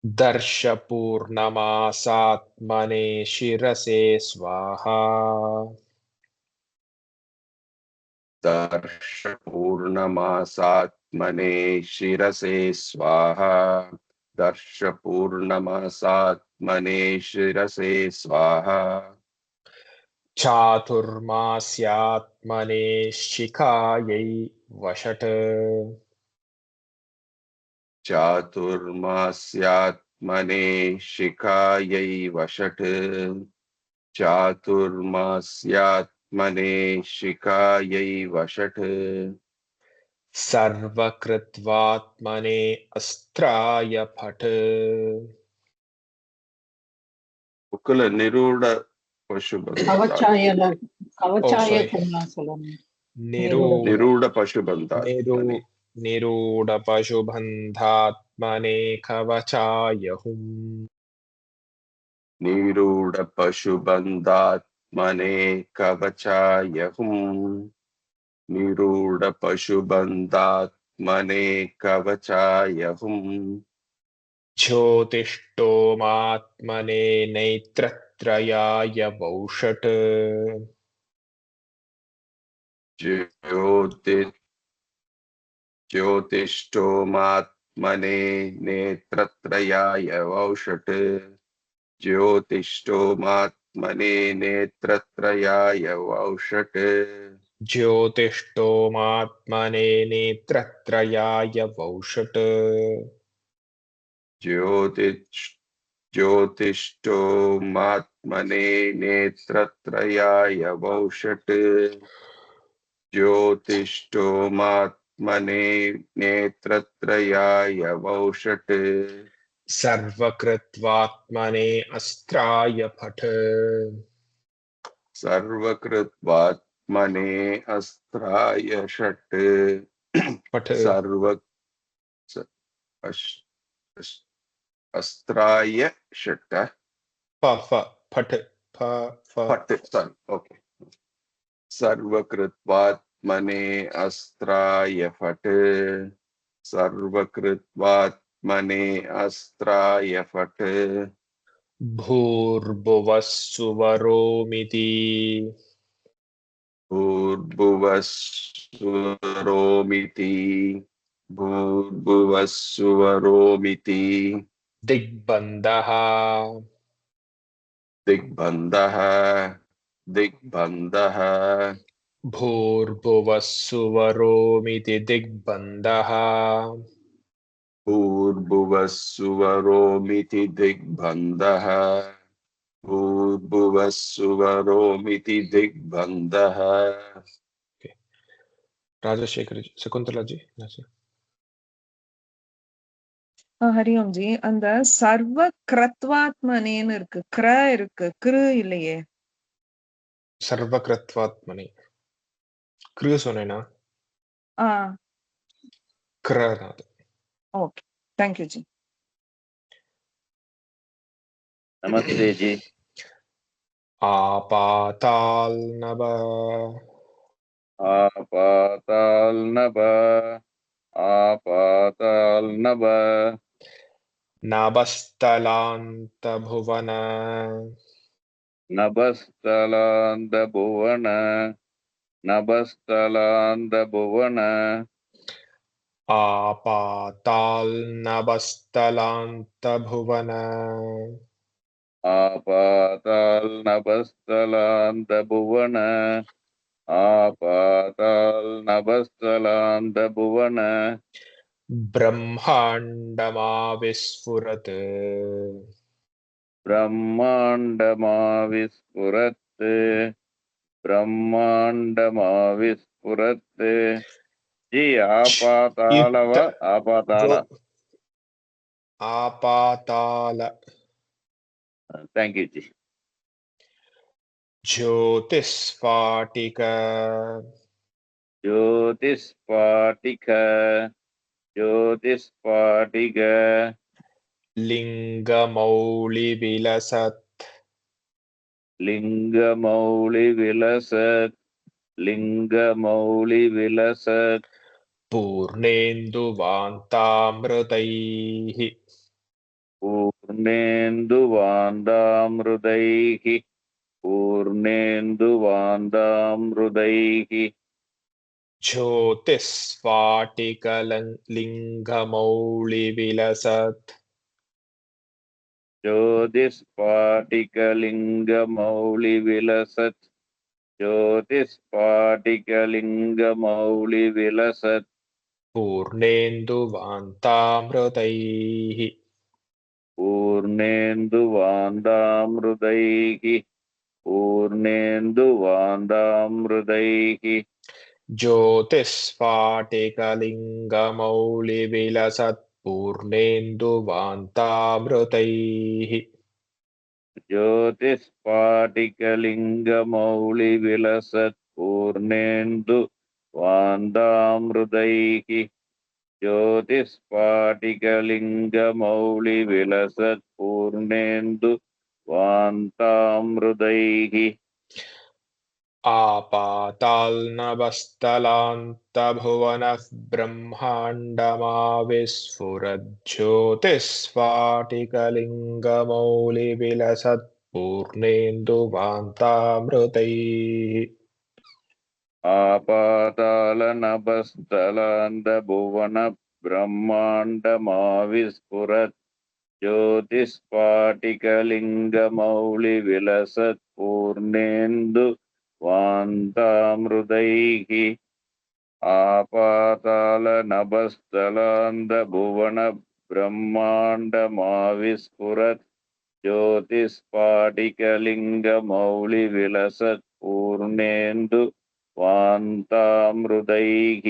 दर्शपूर्णमासात्मने शिरसे स्वाहा दर्शपूर्णमासात्मने शिरसे स्वाहा दर्शपूर्णमासात्मने शिरसे स्वाहा चातुर्मास्यात्मने शिखायै वषट् चातुर्मास्यात्मने शिखायै वषट् चातुर्मास्यात्मने शिखायै वषट् सर्वकृत्वात्मने अस्त्राय फट् उकुल निरूढ़ पशुबंधा कवचाय sorry. करुणासलम् निरूढ़ पशुबंधा निरूढ पशुबन्धात्मने कवचाय हुम् निरूढ़ पशुबंधात्मने कवचाय हुम् निरूढ़ पशुबंधात्मने कवचाय हुम् ज्योतिष्टोमात्मने नेत्रत्रयाय वौषट् ज्योतिष्टोमात्मने नेत्रत्रयाय वौषट् ज्योतिष्टोमात्मने नेत्रत्रयाय वौषट् ज्योतिष्टोमात्मने नेत्रत्रयाय वौषट् ज्योतिष्टोमात्मने नेत्रत्रयाय वौषट् ज्योतिष्टोमात्मने नेत्रत्रयाय वौषट् सर्वकृत्वात्मने अस्त्राय फट् सर्वकृत्वात्मने अस्त्राय षट् फट् अस्त्राय षट् फट् ओके सर्वकृत्वात्मने अस्त्राय फट् सर्वकृत्वात्मने अस्त्राय फट् भूर्भुवः सुवरोमिति भूर्भुवः सुवरोमिति भूर्भुवः सुवरोमिति दिग्बन्धः दिग्बन्धः दिग्बन्धः भूर्भुवः सुवरोमिति दिग्बन्धः भूर्भुवः सुवरोमिति दिग्बन्धः भूर्भुवः सुवरोमिति दिग्बन्धः ராஜசேகர் ஜி, சகுந்தலா ஜி. Yes, sir. ஹரி ஓம் ஜி. அந்த சர்வ கிரத்வாத்மனேன்னு இருக்கு, கிர இருக்கு, கிரு இல்லையே. சர்வகிருத்வாத்மனி. கிரு சொன்னேனா? ஆ கிர தான் அது. Okay, thank you G. नमस्ते जी। आपाताल नभ आपाताल नभ आपाताल नभ नभस्तलान्त भुवन नभस्तलान्त भुवन नभस्तलान्त भुवन आपाताल नभस्तलान्त भुवन आपाताल नभस्तलान्त भुवन आपाताल नभस्तलान्त भुवन ब्रह्मांडमा विस्फुरत् ब्रह्माण्डमा विस्फुरत् ब्रह्माण्डमा विस्फुरत् जी। आपाताल व आपाताल आपाताल थैंक यू जी। ज्योतिस्फाटिक ज्योतिस्फाटिक ज्योतिस्फाटिक लिंगमौलि विलसत् लिंगमौलि विलसत् लिंगमौलि विलसत् पूर्णेन्दुवान्तामृतैः पूर्णेन्दुवान्तामृतैः पूर्णेन्दुवान्तामृतैः ज्योतिस्फाटिकलिङ्गमौलि विलसत् ज्योतिस्फाटिकलिङ्गमौलि विलसत् ज्योतिस्फाटिकलिङ्गमौलि विलसत् पूर्णेन्दुवान्तामृतैः पूर्णेन्दुवान्तामृतैः पूर्णेन्दुवान्तामृतैः ज्योतिस्फाटिकलिङ्गमौलि विलसत् पूर्णेन्दुवान्तामृतैः ज्योतिस्फाटिकलिङ्गमौलि विलसत् पूर्णेन्दुवान्तामृतैः ज्योतिस्फाटिकलिङ्गमौलि विलसत् पूर्णेन्दुवान्तामृतैः आपातालनभस्तलान्तभुवनः ब्रह्माण्डमा विस्फुरज्योतिस्फाटिकलिङ्गमौलि विलसत् पूर्णेन्दुवान्तामृतैः आपातालनभस्तलान्तभुवन ब्रह्माण्डमा विस्फुरत् ज्योतिस्फाटिकलिङ्गमौलि विलसत् पूर्णेन्दुवान्तामृतैः आपातालनभस्तलान्तभुवन ब्रह्माण्डमा विस्फुरत् ज्योतिस्फाटिकलिङ्गमौलि विलसत् पूर्णेन्दुवान्तामृतैः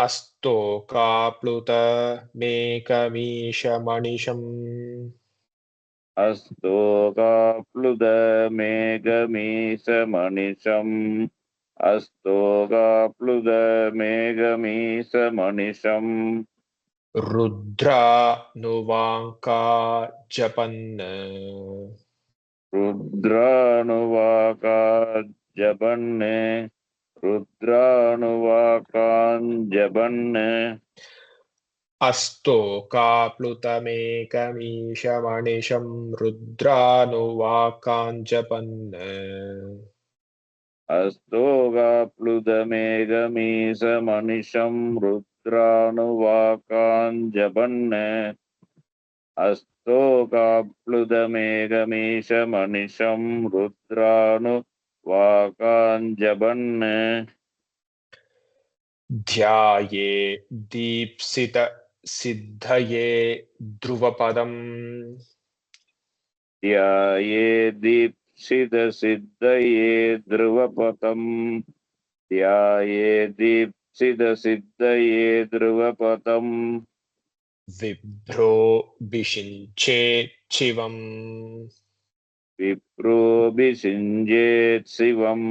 अस्तोकाप्लुतमेकमीशमनिशम् अस्तोकाप्लुतमेघमीशमनिशम् अस्तोकाप्लुतमेघमीशमनिशम् रुद्रानुवाङ्का जपन् रुद्रानुवाका जपन् रुद्रानुवाकान् जपन् अस्तोकाप्लुतमेकमीशमनिशं रुद्रानुवाकान् जपन् अस्तोकाप्लुतमेघमीशमनिशं रुद्रानुवाकान् जपन् अस्तोकाप्लुतमेघमीशमनिशं रुद्रानुवाकान् जपन् ध्याये दीप्सित सिद्धये ध्रुवपदम् ध्याये दीप्सितसिद्धये ध्रुवपदम् ध्याये दीप्सितसिद्धये ध्रुवपदम् विभ्रोऽभिषिञ्चेत् शिवम् विप्रोऽभिषिञ्चेत् शिवम्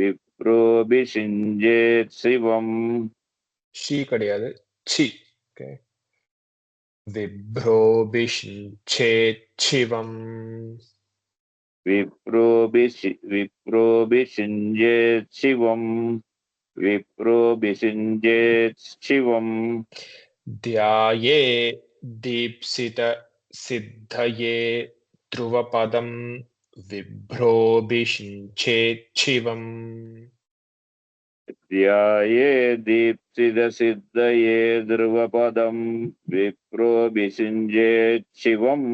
विप्रोऽभिषिञ्चेत् शिवम् ஷீ கிடையாது சி ஓகே विभ्रोऽभिषिञ्चेत् शिवम् विप्रोऽभिषिञ्चेत् शिवम् विप्रोऽभिषिञ्चेत् शिवम् ध्याये दीप्सितसिद्धये ध्रुवपदम् विभ्रोऽभिषिञ्चेत् शिवम् ध्याये दीप्सितसिद्धये ध्रुवपदम् विप्रोऽभिषिञ्चेत् शिवम्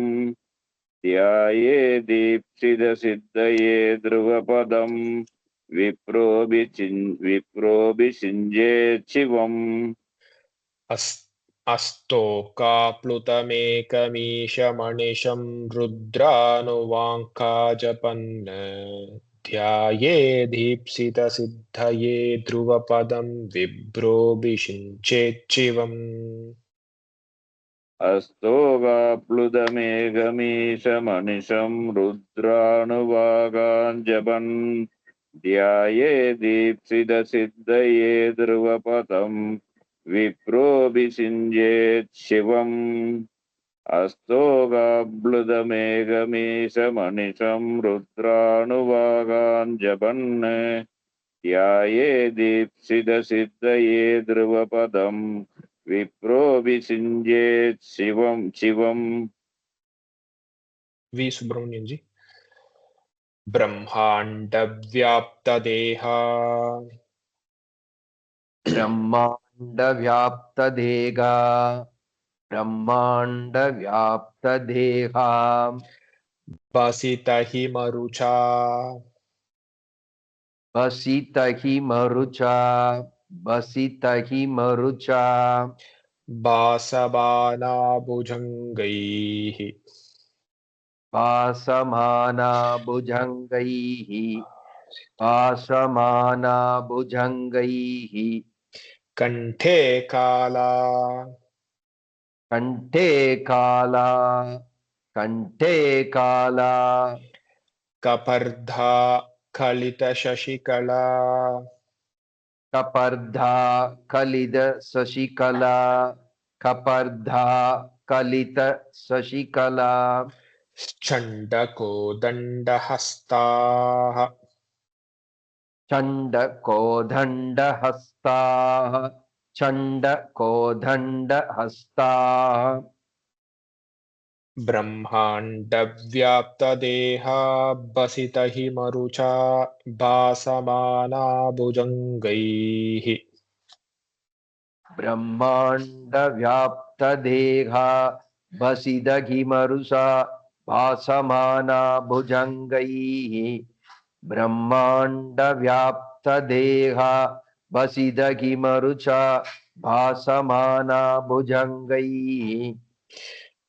ध्याये दीप्सितसिद्धये ध्रुवपदम् विप्रोऽभिषिञ्चेत् शिवम् अस्तोकाप्लुतमेकमीशमनिशं रुद्रानुवाङ्का जपन् ध्याये दीप्सितसिद्धये ध्रुवपदं विभ्रोऽभिषिञ्चेत् शिवम् अस्तोगाप्लुतमेघमीशमनिशं रुद्रानुवागान् जपन् ध्याये दीप्सितसिद्धये ध्रुवपदम् विप्रोऽभिषिञ्चेत् शिवम् अस्तोगाप्लुतमेघमीशमनिशं रुद्रानुवागान् जपन् ध्याये दीप्सितसिद्धये ध्रुवपदम् विप्रोऽभिषिञ्चेत् शिवम् वी सुब्रह्मण्यन जी ब्रह्माण्डव्याप्तदेहा ब्रह्माण्डव्याप्तदेगा ब्रह्माण्डव्याप्तदेहा बसितहिमरुचा बसितहिमरुचा बसितहिमरुचा बासबानाभुजङ्गैः भासमाना भुजङ्गैः भासमाना भुजङ्गैः कण्ठे काला कण्ठे काला कण्ठे काला कपर्धा कलितशशिकला कपर्धा कलित शशिकला कपर्धा कलित शशिकला चण्डकोदण्डहस्ताः चण्डकोदण्डहस्ताः चण्डकोदण्डहस्ताः ब्रह्माण्डव्याप्तदेहा बसितहिमरुचा भासमाना भुजङ्गैः ब्रह्माण्डव्याप्तदेहा बसिदहिमरुषा भासमाना भुजङ्गैः ब्रह्माण्डव्याप्तदेहा बसिदहिमरुचा भासमाना भुजङ्गैः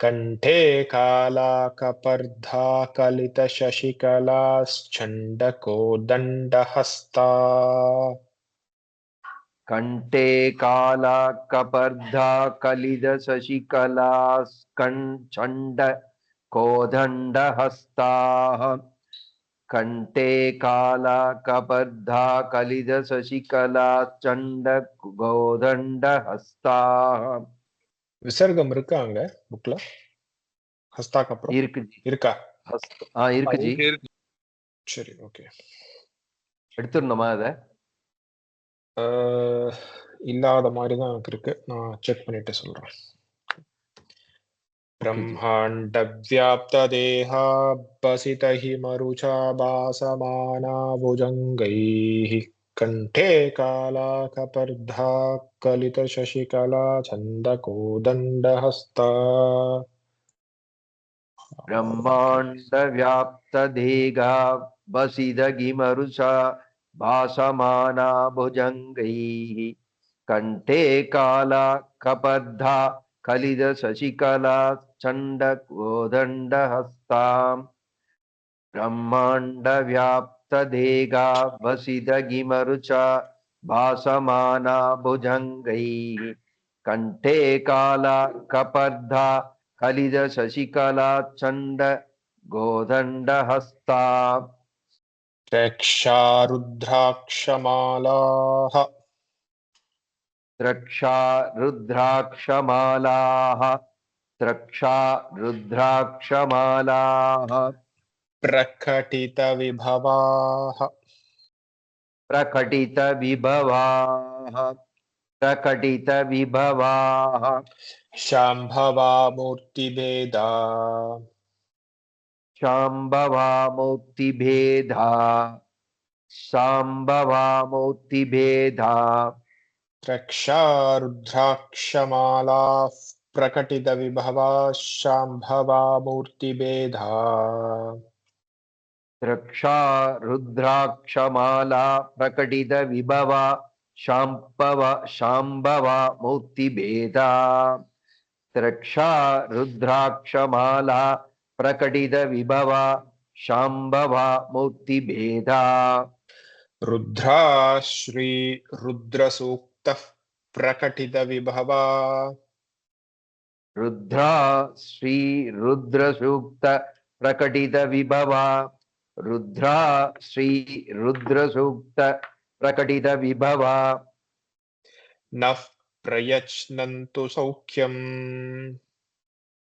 कण्ठे काला कपर्धा कलितशशिकलाश्चण्डकोदण्डहस्ता कण्ठे काला कपर्धा कलिद शशिकला चण्ड कोदण्डहस्ताः कण्ठे काला कपर्धा कलिद शशिकला चण्ड கோதண்டஹஸ்தாः விசர்க்கம் இருக்கா அங்க புக்ல ஹஸ்தாக்கு அப்புறம் இருக்கு ஜி இருக்கா இருக்கு ஜி சரி ஓகே எடுத்துறணுமா அத இல்லாத மாதிரி தான் எனக்கு இருக்கு நான் செக் பண்ணிட்டு சொல்றேன் ब्रह्माण्डव्याप्तदेहा बसितहिमरुचा भासमाना भुजङ्गैः कण्ठे काला कपर्धा कलितशशिकला छन्दकोदण्डहस्ता ब्रह्माण्डव्याप्तदेगा बसिदगिमरुषा भासमाना भुजङ्गैः कण्ठे काला कपर्धा कलिद शशिकला चण्ड कोदण्डहस्तां ब्रह्माण्डव्याप्त तदेगा वसिदगिमरुच भासमाना भुजङ्गैः कण्ठे काला कपर्धा कलिद शशिकला चण्ड गोदण्डहस्ता रक्षारुद्राक्षमालाः द्रक्षा रुद्राक्षमालाः द्रक्षा रुद्राक्षमालाः प्रकटितविभवाः प्रकटितविभवाः प्रकटितविभवाः शाम्भवा मूर्तिभेदा शाम्भवा मूर्तिभेदा शाम्भवा मूर्तिभेदा रक्षारुद्राक्षमालाः प्रकटितविभवा शाम्भवा मूर्तिभेदा द्रक्षा रुद्राक्षमाला प्रकटितविभवा शाम्भवा मूर्तिभेदा द्रक्षा रुद्राक्षमाला प्रकटितविभवा शाम्भवा मूर्तिभेदा रुद्रा श्री रुद्रसूक्तः प्रकटितविभवा रुद्रा श्री रुद्रसूक्त प्रकटितविभवा रुद्रा श्री रुद्रसूक्त प्रकटितविभवा नः प्रयच्छन्तु सौख्यम्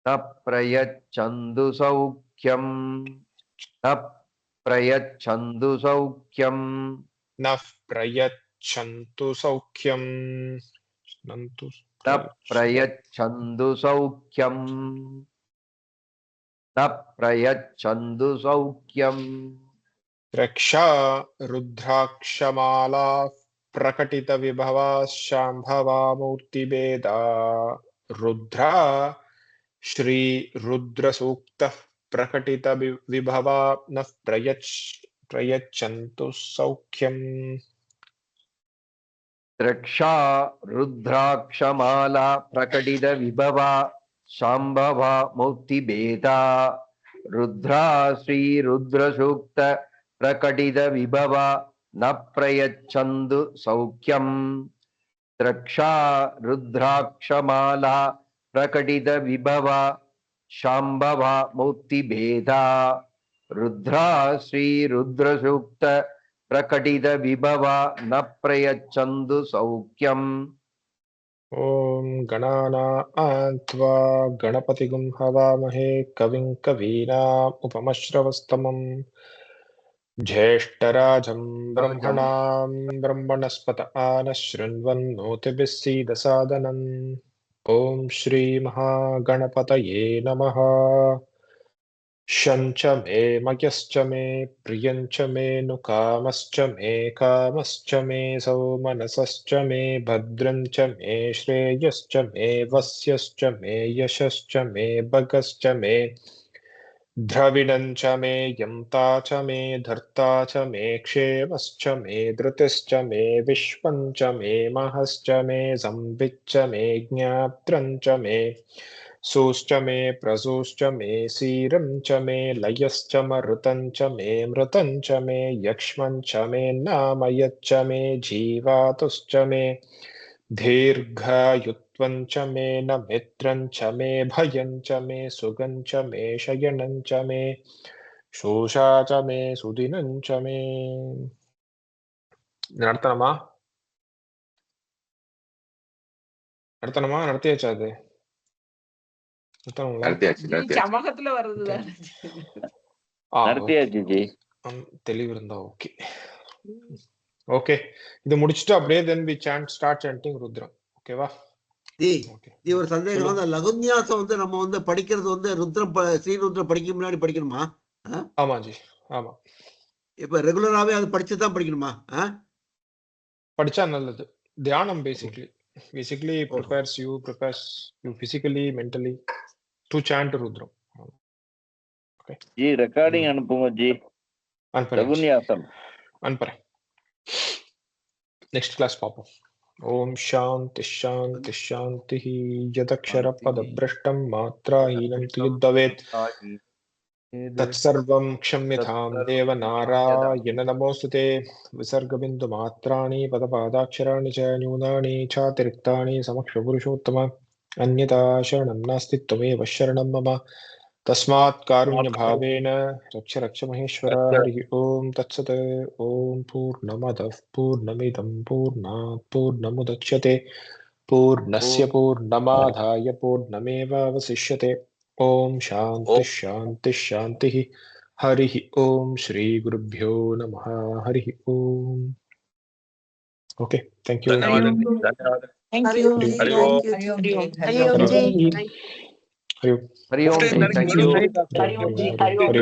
न प्रयच्छन्तु सौख्यम् न प्रयच्छन्तु सौख्यम् नः प्रयच्छन्तु सौख्यम् नन्तु न प्रयच्छन्तु सौख्यम् न प्रयच्छन्तु सौख्यम् रक्षा रुद्राक्षमाला प्रकटितविभवा शाम्भवा मूर्तिभेदा रुद्रा श्री रुद्रसूक्तः प्रकटितविभवा नः प्रयच्छन्तु सौख्यम् द्रक्षा रुद्राक्षमाला प्रकटितविभवा शाम्भवा मूर्तिभेदा रुद्रा श्री रुद्रसूक्त प्रकटितविभवा न प्रयच्छन्तु सौख्यम् द्रक्षा रुद्राक्षमाला प्रकटितविभवा शाम्भवा मूर्तिभेदा रुद्रा श्री रुद्रसूक्त प्रकटितविभवा न प्रयच्छन्तु सौख्यम् ॐ गणानान्त्वा गणपतिगुं हवामहे कविं कवीनाम् उपमश्रवस्तमम् ज्येष्ठराजं ब्रह्मणां ब्रह्मणस्पत आनः शृण्वन्नोतिभिः सीदसादनम् ॐ श्रीमहागणपतये नमः शं च मे मयश्च मे प्रियं च मे नुकामश्च मे कामश्च मे सौमनसश्च मे भद्रं च मे श्रेयश्च मे वस्यश्च मे यशश्च मे भगश्च मे द्रविणं च मे यन्ता च मे धर्ता च मे क्षेमश्च मे धृतिश्च मे विश्वं च मे महश्च मे संविच्च मे ज्ञात्रं च मे सूश्च मे प्रसूश्च मे सीरं च मे लयश्च मरुतं च मे मृतं च मे यक्ष्मं च मे नामयच्च मे जीवातुश्च मे दीर्घायुत्वं च मे नमित्रं च मे भयं च मे सुगं च मे शयनं च मे शोषा च मे सुदिनं च मे நடத்தணுமா நடத்தியாச்சா அது நடத்தணுங்களா சமகத்துல வருதுதான் நடத்தியாச்சு ஜி தெளிவு இருந்தா ஓகே ஓகே இது முடிச்சிட்டு அப்படியே then we start chanting Rudram ஓகேவா ஒரு சந்தேகம் அந்த லகுன்யாசம் வந்து நம்ம வந்து படிக்கிறது வந்து ருத்ரம் ஸ்ரீருத்ரம் படிக்க முன்னாடி படிக்கணுமா? ஆமா ஜி ஆமா. இப்ப ரெகுலராவே அது படிச்சுதான் படிக்கணுமா? படிச்சா நல்லது. தியானம் basically prepares you physically mentally to chant ருத்ரம். ஓகே ஜி ரெக்கார்டிங் அனுப்புங்க ஜி. லகுன்யாசம் அனுப்புறேன். நெக்ஸ்ட் கிளாஸ் பார்ப்போம். ஓம் சாந்தி சாந்தி சாந்தி யதக்ஷர பதப்ரஷ்டம் மாத்ராஹீனம் யுத்தவேத் तत्सर्वं क्षम्यतां देव नारायण नमोऽस्तुते। विसर्गबिन्दुमात्राणि पदपादाक्षराणि च न्यूनानि चातिरिक्तानि समक्षपुरुषोत्तम। अन्यथा शरणं नास्ति, त्वमेव शरणं मम। तस्मात् कारुण्यभावेन रक्ष रक्ष महेश्वर। हरिः ओं तत्सत्। ॐ पूर्णमदः पूर्णमिदं पूर्णात् पूर्णमुदच्यते पूर्णस्य पूर्णमादाय पूर्णमेवावशिष्यते। ओम शांति शांति शांति। हरि ओम श्री गुरुभ्यो नमः। Hari Om. Okay, thank you. Thank you. Thank Hari you. Om Ji. Hari Thank Om. you. Hari Om Ji. Hari Om Ji. Hari Om. Hari Om Ji. Thank you. Hari Om.